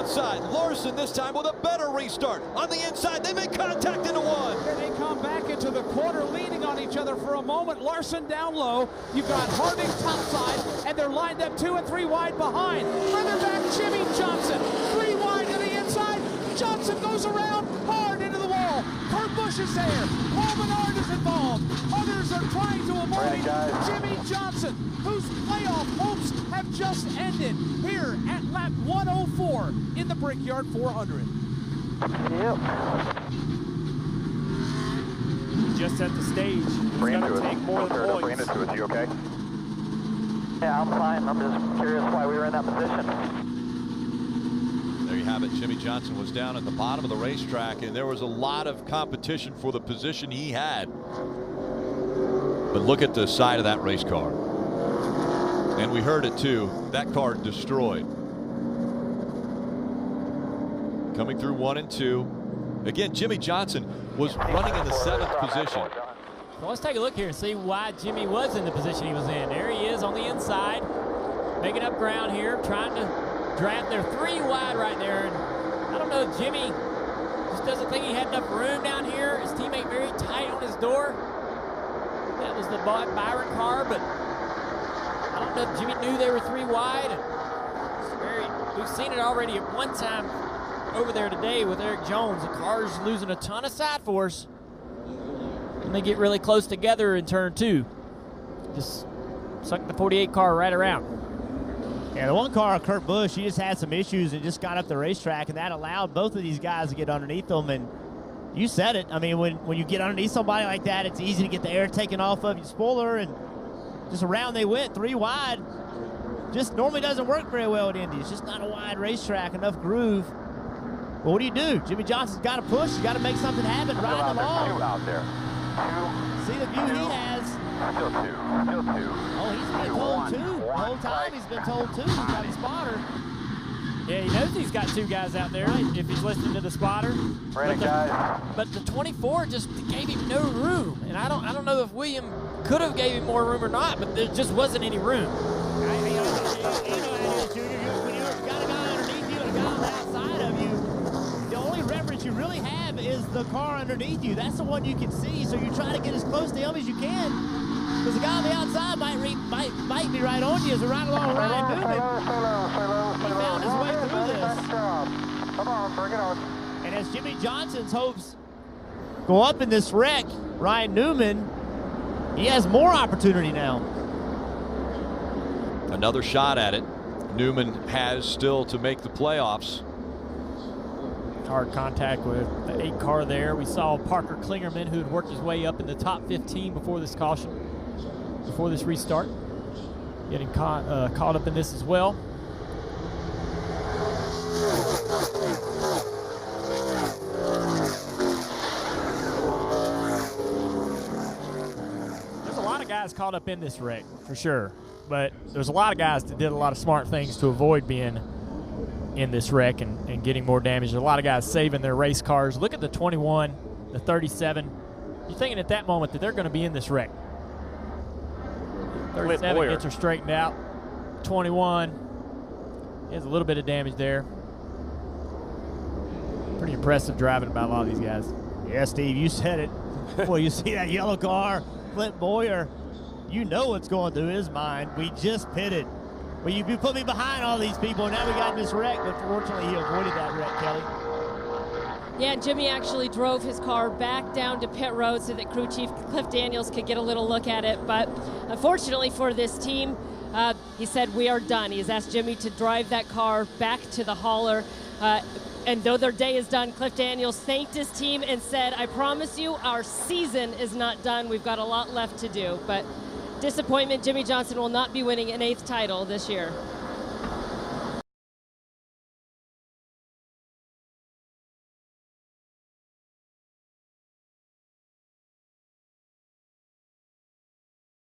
outside. Larson this time with a better restart. On the inside, they make contact into one. And they come back into the corner, leaning on each other for a moment. Larson down low. You've got Harding topside, and they're lined up 2 and 3 wide behind. Further back, Jimmie Johnson. 3 wide to the inside. Johnson goes around hard into the wall. Kurt Busch is there. Paul Menard is involved. Others are trying to avoid Jimmie Johnson, whose playoff hopes have just ended here at lap 104 in the Brickyard 400. Just set the stage. It's going to take more than points. You okay? Yeah, I'm fine. I'm just curious why we were in that position. There you have it. Jimmie Johnson was down at the bottom of the racetrack, and there was a lot of competition for the position he had. But look at the side of that race car. And we heard it too. That car destroyed. Coming through 1 and 2. Again, Jimmie Johnson was running in the 7th position. Well, let's take a look here and see why Jimmie was in the position he was in. There he is on the inside, making up ground here, trying to draft their 3 wide right there. And I don't know, Jimmie just doesn't think he had enough room down here. His teammate very tight on his door. That was the Byron car, but I don't know if Jimmie knew they were 3 wide. We've seen it already at one time over there today with Eric Jones. The car's losing a ton of side force when they get really close together in turn 2. Just sucked the 48 car right around. Yeah, the one car, Kurt Busch, he just had some issues and just got up the racetrack, and that allowed both of these guys to get underneath them. And you said it. I mean, when you get underneath somebody like that, it's easy to get the air taken off of your spoiler, and just around they went, 3 wide. Just normally doesn't work very well at Indy. It's just not a wide racetrack, enough groove. Well, what do? Jimmie Johnson's got to push. You got to make something happen, ride them all. 2 out there. 2. See the view he has. Still 2. Still 2. Oh, he's been told 2. The whole time he's been told 2. He's got his spotter. Yeah, he knows he's got 2 guys out there if he's listening to the spotter. But the 24 just gave him no room. And I don't know if William could have gave him more room or not, but there just wasn't any room. You know how it is, Junior. When you've got a guy underneath you and a guy on the outside of you, the only reference you really have is the car underneath you. That's the one you can see, so you try to get as close to him as you can. Because the guy on the outside might be right on you as we ride along Ryan Newman. He found his way through this. Come on, bring it on. And as Jimmie Johnson's hopes go up in this wreck, Ryan Newman, he has more opportunity now. Another shot at it. Newman has still to make the playoffs. Hard contact with the 8 car there. We saw Parker Klingerman, who had worked his way up in the top 15 before this caution, before this restart, getting caught up in this as well. There's a lot of guys caught up in this wreck, for sure. But there's a lot of guys that did a lot of smart things to avoid being in this wreck and getting more damage. There's a lot of guys saving their race cars. Look at the 21, the 37. You're thinking at that moment that they're going to be in this wreck. 37 gets her straightened out. 21 has a little bit of damage there. Pretty impressive driving by a lot of these guys. Yeah, Steve, you said it. Boy, you see that yellow car, Clint Boyer, you know what's going through his mind. We just pitted. Well, you put me behind all these people, and now we got in this wreck, but fortunately he avoided that wreck, Kelly. Yeah, Jimmie actually drove his car back down to pit road so that crew chief Cliff Daniels could get a little look at it. But unfortunately for this team, he said, we are done. He's asked Jimmie to drive that car back to the hauler. And though their day is done, Cliff Daniels thanked his team and said, I promise you our season is not done. We've got a lot left to do. But disappointment, Jimmie Johnson will not be winning an 8th title this year.